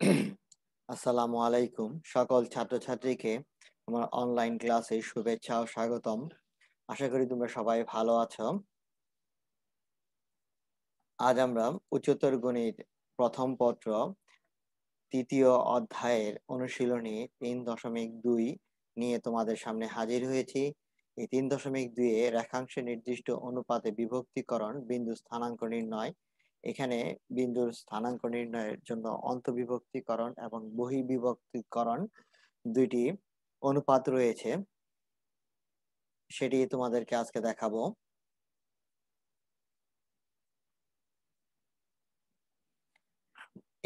আসসালামু আলাইকুম সকল ছাত্রছাত্রীকে আমার অনলাইন ক্লাসে শুভেচ্ছা ও স্বাগতম। আশা করি তোমরা সবাই ভালো আছো। আজ আমরা উচ্চতর গণিত প্রথম পত্র তৃতীয় অধ্যায়ের অনুশীলনী 3.2 নিয়ে তোমাদের সামনে হাজির হয়েছি। এই 3.2 এ রেখাংশে নির্দিষ্ট অনুপাতে বিভক্তিকরণ, বিন্দু স্থানাঙ্ক নির্ণয়। এখানে বিন্দুর স্থানাঙ্ক নির্ণয়ের জন্য অন্তবিভক্তিকরণ এবং বহির্বিভক্তিকরণ দুইটি অনুপাত রয়েছে, সেটি তোমাদেরকে আজকে দেখাবো।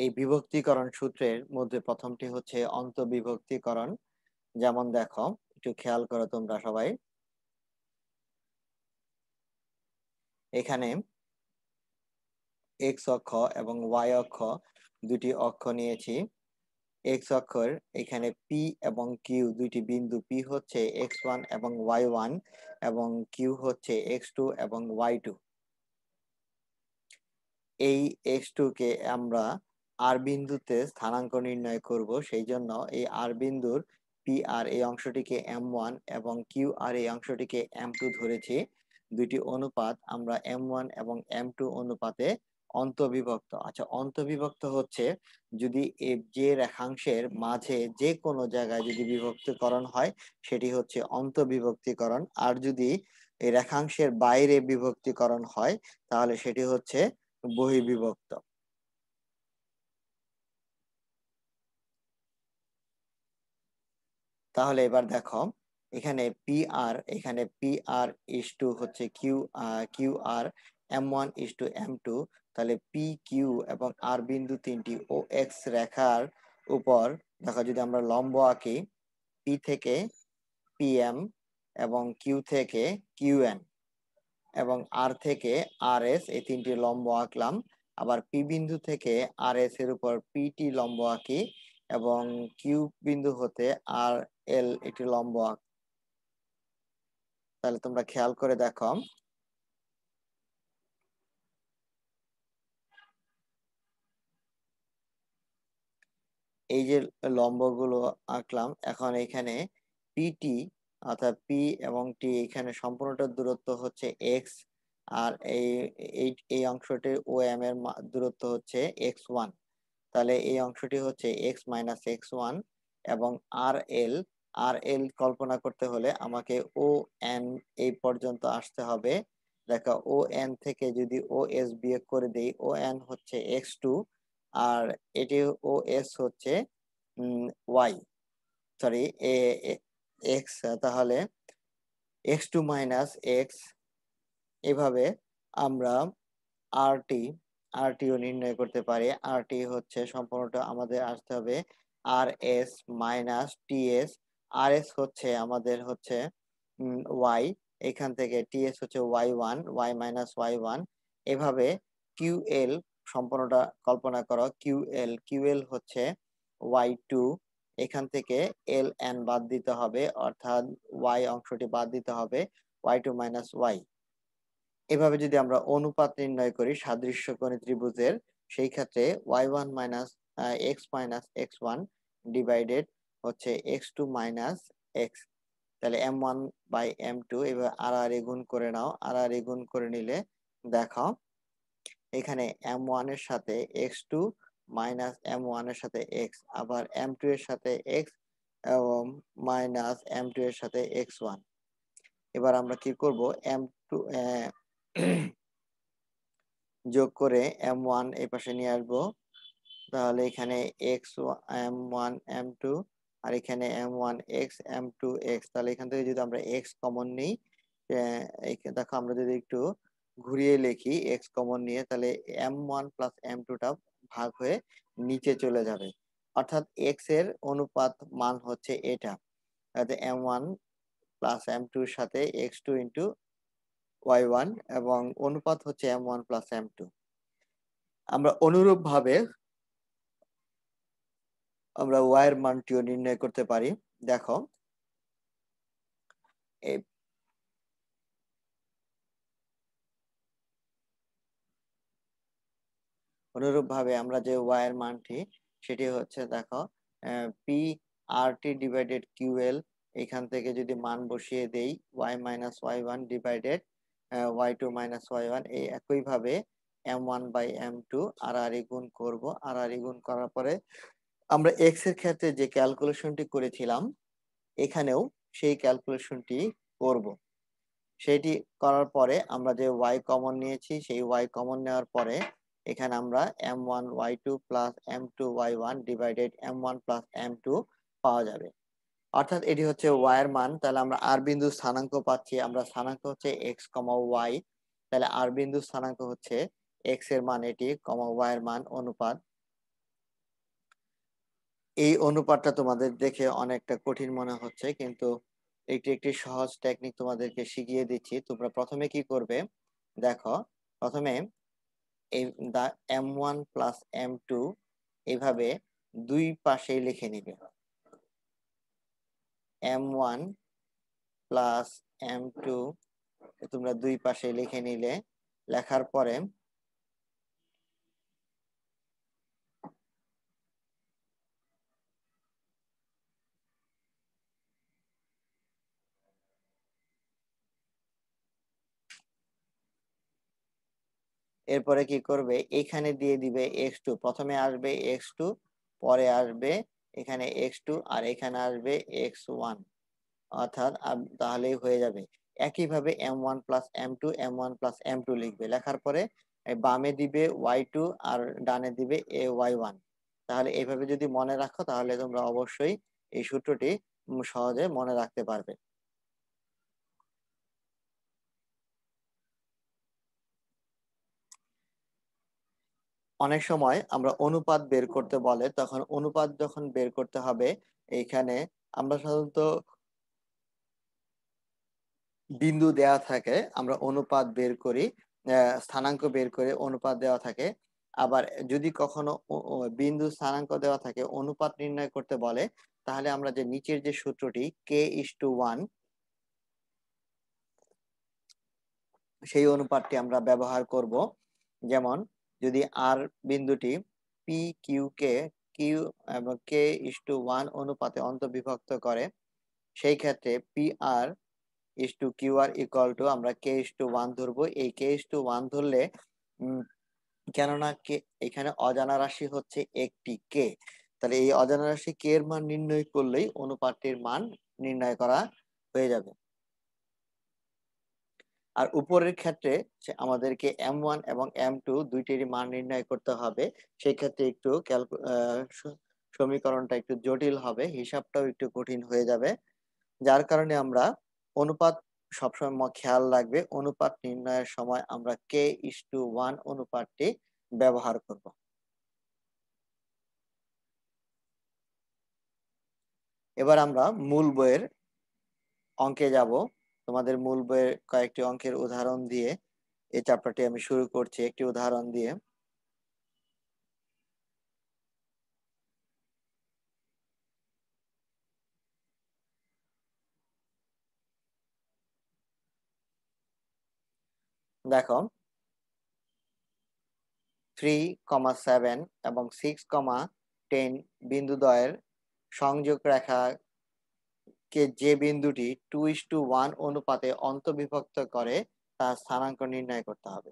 এই বিভক্তিকরণ সূত্রের মধ্যে প্রথমটি হচ্ছে অন্তবিভক্তিকরণ। যেমন দেখো, একটু খেয়াল করো তোমরা সবাই। এখানে এক্স অক্ষ এবং ওয়াই অক্ষ দুটি অক্ষ নিয়েছি। এক্স অক্ষর এখানে পি এবং কিউ দুইটি বিন্দু, পি হচ্ছে x1 এবং y1 এবং কিউ হচ্ছে x2 এবং y2। এই x2 কে আমরা আর বিন্দুতে স্থানাঙ্ক নির্ণয় করব, সেই জন্য এই আর বিন্দুর পি আর এই অংশটিকে m1 এবং কিউ আর এই অংশটিকে m2 ধরেছি। দুইটি অনুপাত আমরা m1 এবং m2 অনুপাতে অন্তবিভক্ত। আচ্ছা, অন্তবিভক্ত হচ্ছে যদি যে রেখাংশের মাঝে যে কোনো জায়গায় যদি বিভক্তিকরণ হয় সেটি হচ্ছে অন্তবিভক্তিকরণ, আর যদি এই রেখাংশের বাইরে বিভক্তিকরণ হয় তাহলে সেটি হচ্ছে বহির্বিভক্ত। তাহলে এবার দেখো, এখানে পি আর ইস টু হচ্ছে কিউ আর m1:m2। তাহলে পি কিউ এবং আর বিন্দু তিনটি ও এক্স রেখার উপর দেখো, যদি আমরা লম্ব আঁকি, পি থেকে পিএম এবং কিউ থেকে কিউএন এবং আর থেকে আর এস, এই তিনটি লম্ব আঁকলাম। আবার পি বিন্দু থেকে আর এস এর উপর পিটি লম্ব আঁকি এবং কিউ বিন্দু হতে আর এল একটি লম্ব আঁক। তাহলে তোমরা খেয়াল করে দেখো, এই যে লম্বগুলো আঁকলাম, এখন এখানে পিটি অর্থাৎ পি এবং টি এখানে সম্পূর্ণটার দূরত্ব হচ্ছে এক্স, আর এই এই এই অংশটির ও এম এর দূরত্ব হচ্ছে x1। তাহলে এই অংশটি হচ্ছে x-x1 এবং আর এল কল্পনা করতে হলে আমাকে ও এন এই পর্যন্ত আসতে হবে। দেখো, ও এন থেকে যদি ও এস বিয়োগ করে দেই, ও এন হচ্ছে x2 আর এটি ও এস হচ্ছে ওয়াই, সরি এক্স। তাহলে x2 মাইনাস এক্স, এভাবে আমরা আরটি আরটিও নির্ণয় করতে পারি। আরটি হচ্ছে সম্পূর্ণটা আমাদের আসতে হবে আর এস মাইনাস টি এস। আর এস হচ্ছে আমাদের হচ্ছে ওয়াই, এখান থেকে টি এস হচ্ছে ওয়াই মাইনাস ওয়াই ওয়ান। এভাবে কিউএল সম্পূর্ণটা কল্পনা করো, কিউএল হচ্ছে ওয়াই2। এখান থেকে এল এন বাদ দিতে হবে, অর্থাৎ ওয়াই অংশটি বাদ দিতে হবে, ওয়াই2 মাইনাস ওয়াই। এভাবে যদি আমরা অনুপাত নির্ণয় করি সাদৃশ্যকোণী ত্রিভুজের, সেই ক্ষেত্রে y1 মাইনাস x ডিভাইডেড হচ্ছে x2 মাইনাস x। তাহলে m1/m2, এবার আর আর গুণ করে নাও, আর আর গুণ করে নিলে দেখো এখানে m1 এর সাথে x2 মাইনাস m1 এর সাথে x, আবার m2 এর সাথে x এবং মাইনাস m2 এর সাথে x1। এবার আমরা কি করব, m2 যোগ করে m1 এই পাশে নিয়ে আসবো। তাহলে এখানে m1 m2 আর এখানে m1 x m2 x। তাহলে এখান থেকে যদি আমরা x কমন নিই, দেখো আমরা যদি একটু ঘুরিয়ে লিখি x কমন নিয়ে, তাহলে m1 প্লাস m2 টা ভাগ হয়ে নিচে চলে যাবে, অর্থাৎ x এর অনুপাত মান হচ্ছে এটা। m1 প্লাস m2 এর সাথে x2 ইন্টু y1 এবং অনুপাত হচ্ছে m1 প্লাস m2। আমরা অনুরূপ ভাবে আমরা y এর মানটিও নির্ণয় করতে পারি। দেখো, এই অনুরূপ ভাবে আমরা যে y এর মানটি সেটি হচ্ছে দেখো P R T divided QL, এখান থেকে যদি মান বসিয়ে দেই Y minus Y one divided Y two minus Y one, এই একইভাবে m1/m2 আর আর গুণ করব। আর আর গুণ করার পরে আমরা এক্স এর ক্ষেত্রে যে ক্যালকুলেশনটি করেছিলাম এখানেও সেই ক্যালকুলেশনটি করব। সেটি করার পরে আমরা যে ওয়াই কমন নিয়েছি সেই ওয়াই কমন নেওয়ার পরে এখানে আমরা m1y2 plus m2y1 divided m1 plus m2 পাওয়া যাবে। অর্থাৎ এটি হচ্ছে ওয়াই এর মান। তাহলে আমরা আর বিন্দু স্থানাঙ্ক পাচ্ছি, আমরা স্থানাঙ্ক হচ্ছে এক্স কমা ওয়াই, তাহলে আর বিন্দু স্থানাঙ্ক হচ্ছে এক্স এর মান এটি কমা ওয়াই এর মান অনুপাত। এই অনুপাতটা তোমাদের দেখে অনেকটা কঠিন মনে হচ্ছে, কিন্তু এটি একটি সহজ টেকনিক তোমাদেরকে শিখিয়ে দিচ্ছি। তোমরা প্রথমে কি করবে দেখো, প্রথমে এই দা m1 প্লাস m2 এইভাবে দুই পাশেই লিখে নিবে। m1 প্লাস m2 তোমরা দুই পাশে লিখে নিলে, লেখার পরে এরপরে কি করবে, এখানে দিয়ে দিবে x2, প্রথমে আসবে x2, পরে আসবে এখানে x2, আর এখানে আসবে x1, অর্থাৎ তাহলেই হয়ে যাবে। একইভাবে m1 plus m2 m1 plus m2 লিখবে, লেখার পরে বামে দিবে y2 আর ডানে দিবে y1। তাহলে এইভাবে যদি মনে রাখো তাহলে তোমরা অবশ্যই এই সূত্রটি সহজে মনে রাখতে পারবে। অনেক সময় আমরা অনুপাত বের করতে বলে, তখন অনুপাত যখন বের করতে হবে এইখানে আমরা সাধারণত বিন্দু দেয়া থাকে, আমরা অনুপাত বের করি, স্থানাঙ্ক বের করে অনুপাত দেওয়া থাকে। আবার যদি কখনো বিন্দু স্থানাঙ্ক দেওয়া থাকে অনুপাত নির্ণয় করতে বলে, তাহলে আমরা যে নিচের যে সূত্রটি k:1 সেই অনুপাতটি আমরা ব্যবহার করব। যেমন যদি আর বিন্দুটি পি কিউ কে কিউ এবং k:1 অনুপাতে অন্তর্বিভক্ত করে, সেই ক্ষেত্রে P R is to Q R equal to আমরা k:1 ধরবো। এই k:1 ধরলে কেননা কে এখানে অজানা রাশি হচ্ছে একটি কে, তাহলে এই অজানা রাশি কে এর মান নির্ণয় করলেই অনুপাতটির মান নির্ণয় করা হয়ে যাবে। আর উপরের ক্ষেত্রে আমাদেরকে m1 এবং m2 দুইটিরই মান নির্ণয় করতে হবে। সেই ক্ষেত্রে একটু সমীকরণটা একটু জটিল হবে, হিসাবটাও একটু কঠিন হয়ে যাবে। যার কারণে আমরা অনুপাত সবসময় খেয়াল রাখবে, অনুপাত নির্ণয়ের সময় আমরা k:1 অনুপাতটি ব্যবহার করব। এবার আমরা মূল বইয়ের অঙ্কে যাব। তোমাদের মূল বইয়ের কয়েকটি অঙ্কের উদাহরণ দিয়ে এই চ্যাপ্টারটি আমি শুরু করছি একটি উদাহরণ দিয়ে। দেখো 3,7 এবং 6,10 বিন্দুদ্বয়ের সংযোগ রেখাকে যে বিন্দুটি 2:1 অনুপাতে অন্তর্বিভক্ত করে তার স্থানাঙ্ক নির্ণয় করতে হবে।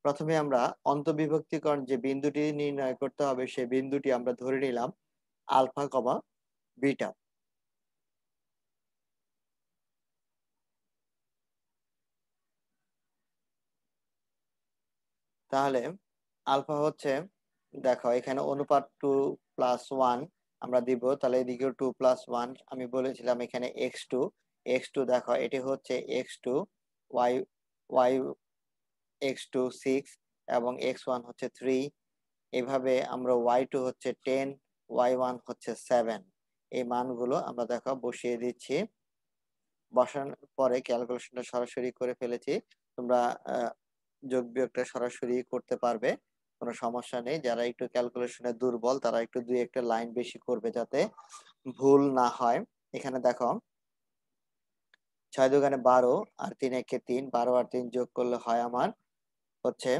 প্রথমে আমরা অন্তর্বিভক্তিকরণ যে বিন্দুটি নির্ণয় করতে হবে সেই বিন্দুটি আমরা ধরে নিলাম আলফা কমা বিটা। তাহলে আলফা হচ্ছে, দেখো এখানে অনুপাত 2+1 আমরা দিব, তাহলে এদিকেও 2+1। আমি বলেছিলাম এখানে x2 দেখো এটি হচ্ছে x2, y y x2 6 এবং x1 হচ্ছে 3। এভাবে আমরা y2 হচ্ছে 10, y1 হচ্ছে 7। এই মানগুলো আমরা দেখো বসিয়ে দিচ্ছি। বসানোর পরে ক্যালকুলেশনটা সরাসরি করে ফেলেছি। তোমরা যোগ বিয়োগটা সরাসরি করতে পারবে, কোনো সমস্যা নেই। যারা একটু ক্যালকুলেশনে দুর্বল তারা একটু দুই একটা লাইন বেশি করবে যাতে ভুল না হয়। এখানে দেখো 6×2 আর 3×3, 12 আর 3 যোগ করলে হয় আমার হচ্ছে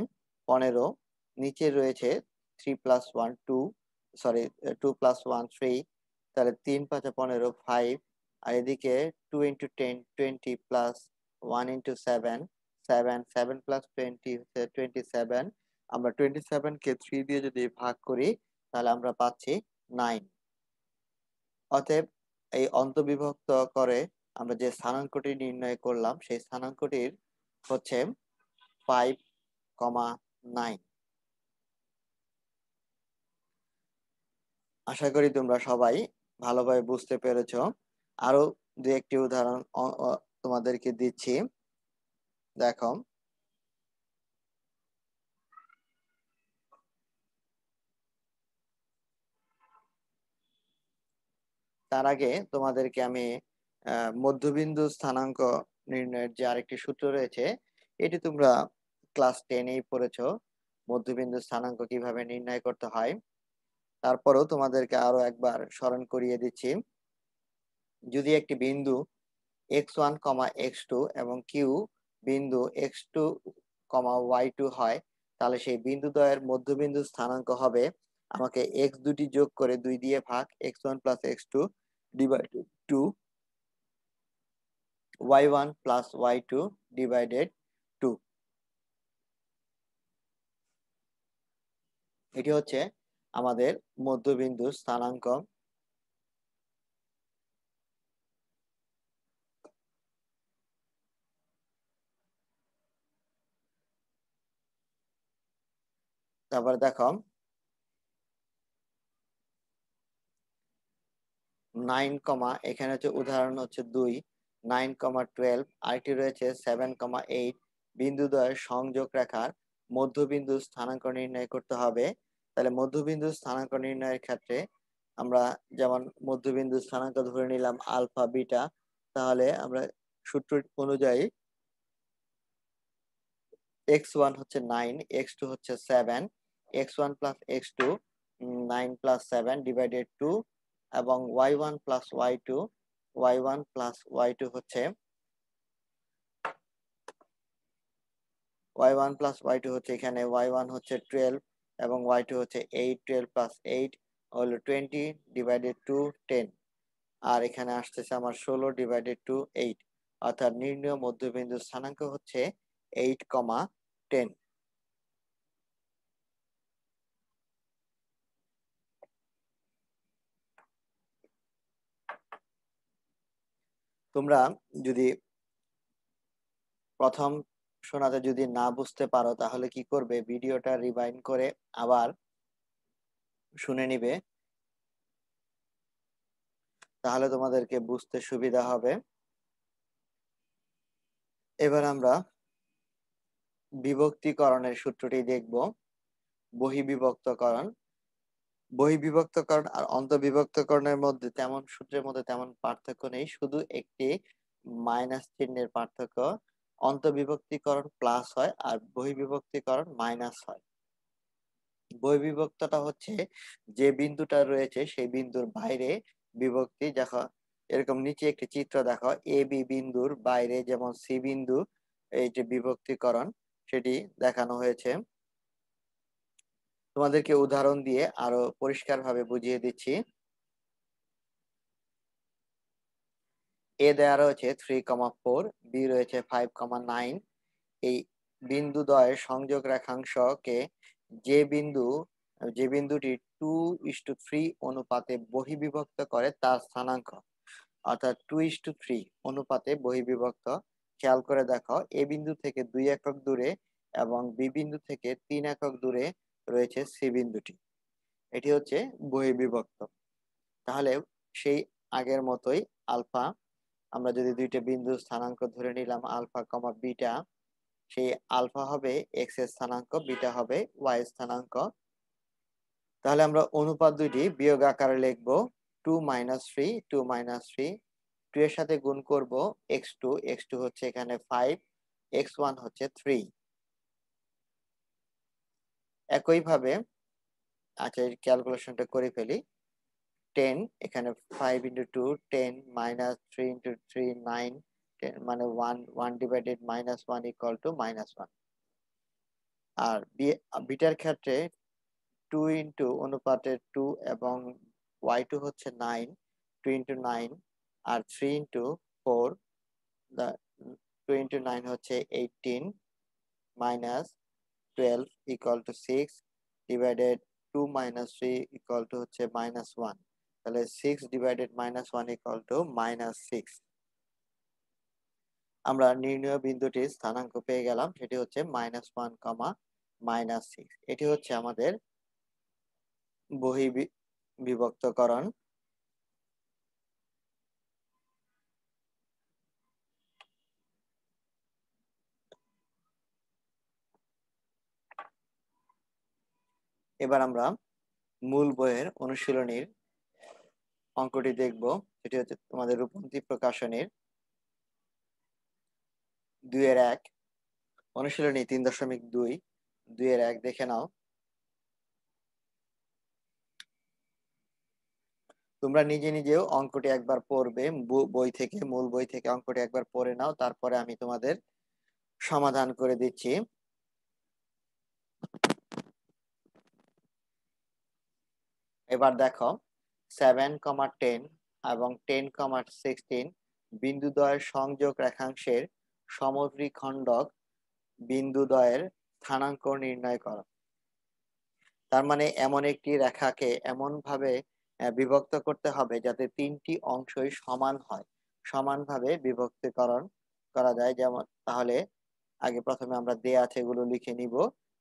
15। নিচে রয়েছে 3+1 2, সরি 2 + 1 3, তাহলে 3 × 5 = 15 5, আর এদিকে 2 × 10 20 প্লাস 1 × 7 7 7 + 20 হচ্ছে 27। আমরা 27 কে 3 দিয়ে যদি ভাগ করি তাহলে আমরা পাচ্ছি 9। অতএব এই অন্তবিভক্ত করে আমরা যে স্থানাঙ্কটি নির্ণয় করলাম সেই স্থানাঙ্কটির হচ্ছে 5,9। আশা করি তোমরা সবাই ভালোভাবে বুঝতে পেরেছো। আরো দু একটি উদাহরণ তোমাদেরকে দিচ্ছি, দেখো। তার আগে তোমাদেরকে আমি মধ্যবিন্দু স্থানাঙ্ক নির্ণয়ের যে আরেকটি সূত্র রয়েছে, এটি তোমরা ক্লাস 10-এই পড়েছো, মধ্যবিন্দু স্থানাঙ্ক কিভাবে নির্ণয় করতে হয়। তারপরেও তোমাদেরকে আরো একবার স্মরণ করিয়ে দিচ্ছি। যদি একটি বিন্দু x1, x2 এবং কিউ বিন্দু x2, y2 হয়, তাহলে সেই বিন্দুদ্বয়ের মধ্যবিন্দু স্থানাঙ্ক হবে, আমাকে x দুটি যোগ করে 2 দিয়ে ভাগ, x1 + x2 divided 2, y1 + y2 divided 2। এটি হচ্ছে আমাদের মধ্যবিন্দু স্থানাঙ্ক। তারপর দেখো 9, এখানে হচ্ছে উদাহরণ হচ্ছে 2, 9, 12, আরেকটি রয়েছে 7, 8। বিন্দুদ্বয়ের সংযোগ রেখার মধ্যবিন্দু স্থানাঙ্ক নির্ণয় করতে হবে। তাহলে মধ্যবিন্দু স্থানাঙ্ক নির্ণয়ের ক্ষেত্রে আমরা যেমন মধ্যবিন্দু স্থানাঙ্ক ধরে নিলাম আলফা বিটা, তাহলে আমরা সূত্র অনুযায়ী x1 হচ্ছে 9, x2 হচ্ছে 7, x1 + x2 9 + 7 ডিভাইডেড 2, এবং y1 + y2 y1 + y2 হচ্ছে y1 + y2 হচ্ছে এখানে y1 হচ্ছে 12 এবং y2 হচ্ছে 8, 12 + 8 হলো 20 ডিভাইডেড 2 10, আর এখানে আসতেছে আমার 16 ডিভাইডেড 2 8, অর্থাৎ নির্ণয় মধ্যবিন্দু স্থানাঙ্ক হচ্ছে 8, 10। তোমরা যদি প্রথম শোনাতে যদি না বুঝতে পারো তাহলে কি করবে, ভিডিওটা রিওয়াইন্ড করে আবার শুনে নিবে, তাহলে তোমাদেরকে বুঝতে সুবিধা হবে। এবার আমরা বিভক্তিকরণের সূত্রটি দেখব। বহিঃবিভক্তকরণ বহিঃবিভক্তকরণ আর অন্তর্বিভক্তকরণের মধ্যে তেমন সূত্রের মধ্যে তেমন পার্থক্য নেই, শুধু একটি মাইনাস চিহ্নের পার্থক্য। অন্তর্বিভক্তিকরণ প্লাস হয় আর বহিঃবিভক্তিকরণ মাইনাস হয়। বহিঃবিভক্তটা হচ্ছে যে বিন্দুটা রয়েছে সেই বিন্দুর বাইরে বিভক্তি। দেখো এরকম নিচে একটি চিত্র দেখো, এ বি বিন্দুর বাইরে যেমন সি বিন্দু, এই যে বিভক্তিকরণ সেটি দেখানো হয়েছে। তোমাদেরকে উদাহরণ দিয়ে আরো পরিষ্কারভাবে বুঝিয়ে দিচ্ছি। এ দেওয়া রয়েছে 3, 4, বি রয়েছে 5, 9। এই বিন্দুদ্বয়ের সংযোগ রেখাংশকে যে বিন্দুটি 2:3 অনুপাতে বহিঃবিভক্ত করে তার স্থানাঙ্ক, অর্থাৎ 2:3 অনুপাতে বহিঃবিভক্ত। খেয়াল করে দেখো, এ বিন্দু থেকে 2 একক দূরে এবং বি বিন্দু থেকে 3 একক দূরে রয়েছে সি বিন্দুটি, এটি হচ্ছে বহিঃবিভক্ত। তাহলে সেই আগের মতোই আলফা, আমরা যদি দুইটা বিন্দু স্থানাঙ্ক ধরে নিলাম আলফা, বিটা, সেই আলফা হবে এক্স এর স্থানাঙ্ক, বিটা হবে ওয়াই এর স্থানাঙ্ক। তাহলে আমরা অনুপাত দুইটি বিয়োগ আকারে লিখবো, 2 - 3 2 - 3, 2 এর সাথে গুণ করব x2 হচ্ছে এখানে 5, x1 হচ্ছে 3। একইভাবে আচ্ছা এই ক্যালকুলেশনটা করে ফেলি। 10, এখানে 5 × 2 10 - 3 × 3 9, 10 মানে 1 1 ডিভাইডেড -1 = -1। আর বিটার ক্ষেত্রে টু ইন্টু অনুপাতে 2 এবং y2 হচ্ছে 9, 2 ইন্টু 9 আর 3 ইন্টু 4, 2 ইন্টু 9 হচ্ছে 18 minus 12 equal to 6 divided 2 minus 3 equal to হচ্ছে -1। তাহলে 6 ডিভাইডেড -1 ইকুয়াল টু -6। আমরা নির্ণয় বিন্দুটির স্থানাঙ্ক পেয়ে গেলাম, সেটি হচ্ছে -1, -6। এটি হচ্ছে আমাদের বিভক্তকরণ। এবার আমরা মূল বইয়ের অনুশীলনীর অঙ্কটি দেখব, সেটি হচ্ছে তোমাদের রূপন্তী প্রকাশনীর 2-1 অনুশীলনী 3.2, 2-1 দেখে নাও। তোমরা নিজে নিজেও অঙ্কটি একবার পড়বে, বই থেকে, মূল বই থেকে অঙ্কটি একবার পড়ে নাও, তারপরে আমি তোমাদের সমাধান করে দিচ্ছি। এবার দেখো 7,10 এবং 10,16 বিন্দুদ্বয়ের সংযোগ রেখাংশের সমদ্বিখণ্ডক বিন্দুদ্বয়ের স্থানাঙ্ক নির্ণয় করো। তার মানে এমন একটি রেখাকে এমন ভাবে বিভক্ত করতে হবে যাতে তিনটি অংশই সমান হয়, সমানভাবে বিভক্তিকরণ করা যায়। যেমন তাহলে আগে প্রথমে আমরা দেয়া আছে এগুলো লিখে নিব।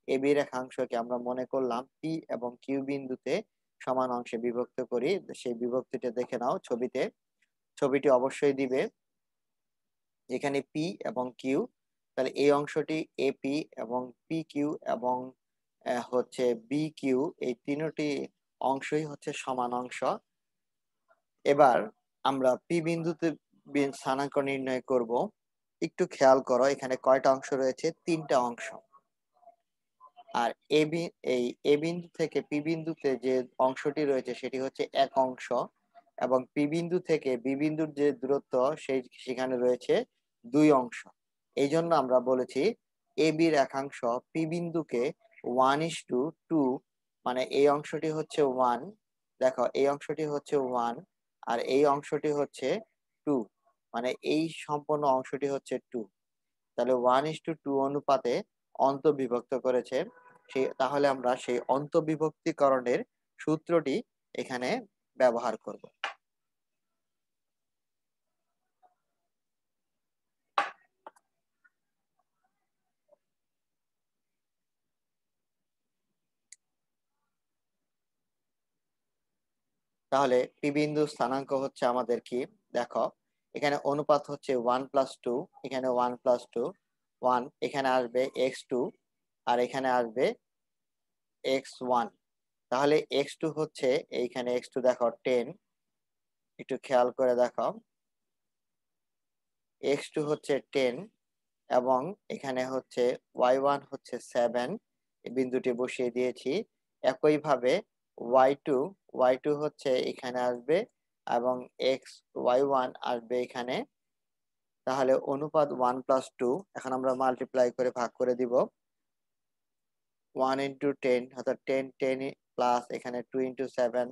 এবি রেখাংশকে আমরা মনে করলাম পি এবং কিউ বিন্দুতে সমান অংশে বিভক্ত করি। সেই বিভক্তিটা দেখে নাও ছবিতে, ছবিটি অবশ্যই দিবে এখানে পি এবং কিউ। তাহলে এই অংশটি এপি এবং পি কিউ এবং হচ্ছে বি কিউ, এই তিনটি অংশই হচ্ছে সমান অংশ। এবার আমরা পি বিন্দুতে স্থানাঙ্ক নির্ণয় করব। একটু খেয়াল করো এখানে কয়টা অংশ রয়েছে, তিনটা অংশ। আর এই এ বিন্দু থেকে পি বিন্দুতে যে অংশটি রয়েছে সেটি হচ্ছে এক অংশ, এবং পি বিন্দু থেকে বি বিন্দুর যে দূরত্ব সেখানে রয়েছে দুই অংশ। এই জন্য আমরা বলেছি এ বি রেখাংশ পি বিন্দুকে 1:2, মানে এই অংশটি হচ্ছে 1, দেখো এই অংশটি হচ্ছে 1 আর এই অংশটি হচ্ছে 2, মানে এই সম্পূর্ণ অংশটি হচ্ছে 2। তাহলে 1:2 অনুপাতে অন্তর্বিভক্ত করেছে। তাহলে আমরা সেই অন্তর্বিভক্তিকরণের সূত্রটি এখানে ব্যবহার করব। তাহলে পি বিন্দু স্থানাঙ্ক হচ্ছে আমাদের কি, দেখো এখানে অনুপাত হচ্ছে 1+2, এখানে 1+2, 1 এখানে আসবে x2 আর এখানে আসবে x1। তাহলে x2 হচ্ছে, এইখানে x2 দেখো 10, একটু খেয়াল করে দেখো x2 হচ্ছে 10 এবং এখানে হচ্ছে y1 হচ্ছে 7, এই বিন্দুটি বসিয়ে দিয়েছি। একইভাবে y2 হচ্ছে এখানে আসবে এবং y1 আসবে এখানে। তাহলে অনুপাত 1+2, এখন আমরা মাল্টিপ্লাই করে ভাগ করে দিব। 1 × 10 অর্থাৎ 10, 10 প্লাস এখানে 2 × 7,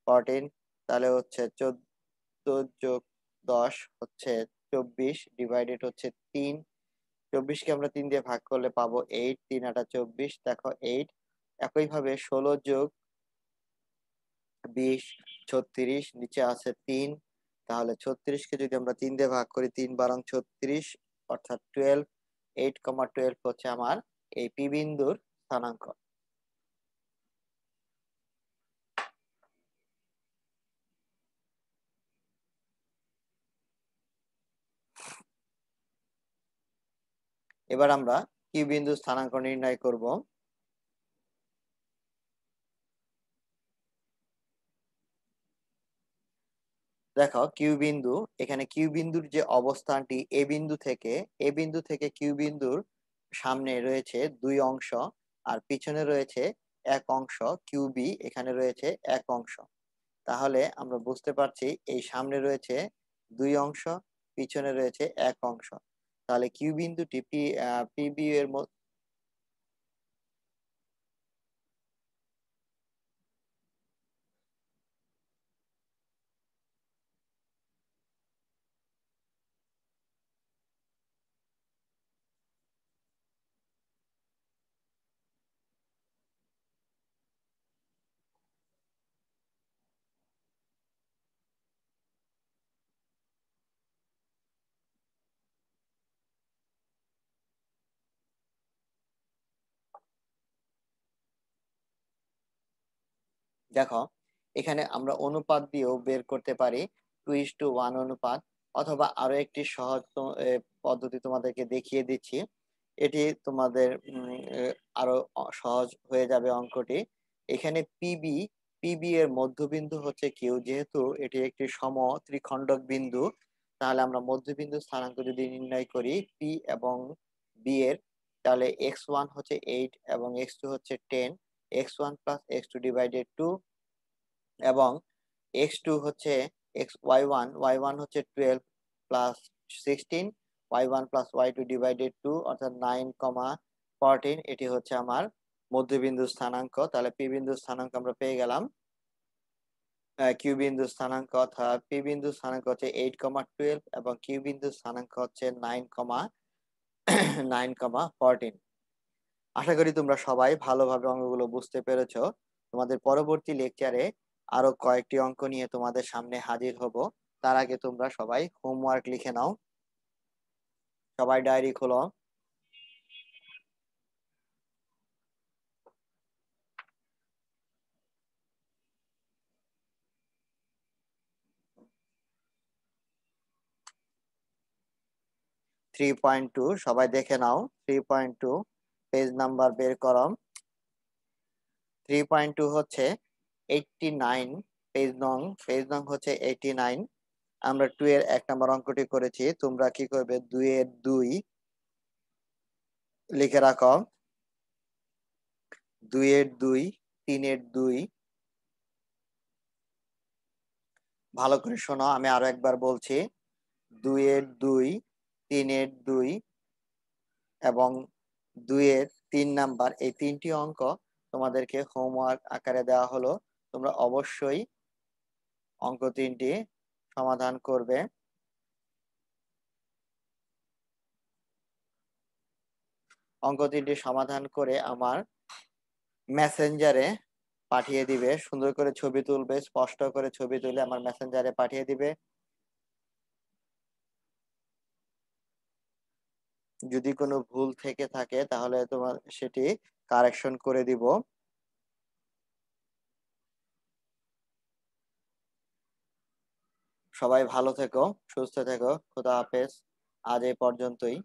14, তাহলে হচ্ছে 14 যোগ 10 হচ্ছে 24 ডিভাইডেড হচ্ছে 3। 24 কে আমরা 3 দিয়ে ভাগ করলে পাবো 8, 3 × 8 = 24, দেখো 8। একইভাবে 16 যোগ 20 36, নিচে আছে 3। তাহলে 36 কে যদি আমরা 3 দিয়ে ভাগ করি, 3 × 12 = 36, অর্থাৎ 12। 8,12 হচ্ছে আমার এই পি বিন্দুর স্থানাঙ্ক। এবার আমরা কিউ বিন্দু স্থানাঙ্ক নির্ণয় করব। দেখো কিউ বিন্দু, এখানে কিউ বিন্দুর যে অবস্থানটি এ বিন্দু থেকে কিউ বিন্দুর সামনে রয়েছে দুই অংশ আর পিছনে রয়েছে এক অংশ, কিউ বি এখানে রয়েছে এক অংশ। তাহলে আমরা বুঝতে পারছি এই সামনে রয়েছে দুই অংশ, পিছনে রয়েছে এক অংশ। তাহলে কিউ বিন্দুটি পিবি এর দেখো, এখানে আমরা অনুপাত দিয়েও বের করতে পারি, 2:1 অনুপাত, অথবা আরো একটি সহজ পদ্ধতি তোমাদেরকে দেখিয়ে দিচ্ছি। এটি তোমাদের আরো সহজ হয়ে যাবে অঙ্কটি। এখানে পিবি পিবি এর মধ্যবিন্দু হচ্ছে কিউ, যেহেতু এটি একটি সম ত্রিখণ্ডক বিন্দু, তাহলে আমরা মধ্যবিন্দু স্থানাঙ্ক যদি নির্ণয় করি পি এবং বি এর, তাহলে x1 হচ্ছে 8 এবং x2 হচ্ছে 10, x1 প্লাস x2 ডিভাইডেড 2, এবং x2 হচ্ছে y1 হচ্ছে 12 plus 16, y1 plus y2 divided 2 অর্থাৎ 9, 14। এটি হচ্ছে আমার মধ্যবিন্দু স্থানাঙ্ক। তাহলে পি বিন্দু স্থানাঙ্ক আমরা পেয়ে গেলাম। কিউ বিন্দু স্থানাঙ্ক অর্থাৎ পি বিন্দু স্থানাঙ্ক হচ্ছে 8, 12 এবং কিউ বিন্দু স্থানাঙ্ক হচ্ছে 9, 14। আশা করি তোমরা সবাই ভালোভাবে অঙ্কগুলো বুঝতে পেরেছো। তোমাদের পরবর্তী লেকচারে আরো কয়েকটি অঙ্ক নিয়ে তোমাদের সামনে হাজির হব। তার আগে তোমরা সবাই হোমওয়ার্ক লিখে নাও। সবাই ডায়েরি খোলো। 3.2 সবাই দেখে নাও। 3.2 পেজ নাম্বার বের করো। 3.2 হচ্ছে 89, পেজ নং হচ্ছে 89। আমরা 2 এর 1 নম্বর অঙ্কটি করেছি। তোমরা কি করবে, 2 এর 2 লিখে রাখো, 2 এর 2, 3 এর 2। ভালো করে শোনো, আমি আরো একবার বলছি, 2 এর 2, 3 এর 2 এবং 2 এর 3 নাম্বার, এই তিনটি অঙ্ক তোমাদেরকে হোমওয়ার্ক আকারে দেওয়া হলো। তোমরা অবশ্যই অঙ্ক তিনটি সমাধান করবে। অঙ্ক তিনটি সমাধান করে আমার মেসেঞ্জারে পাঠিয়ে দিবে। সুন্দর করে ছবি তুলবে, স্পষ্ট করে ছবি তুলে আমার মেসেঞ্জারে পাঠিয়ে দিবে। যদি কোনো ভুল থেকে থাকে তাহলে তোমার সেটি কারেকশন করে দিব। সবাই ভালো থেকো, সুস্থ থেকো। খোদা হাফেজ। আজ এই পর্যন্তই।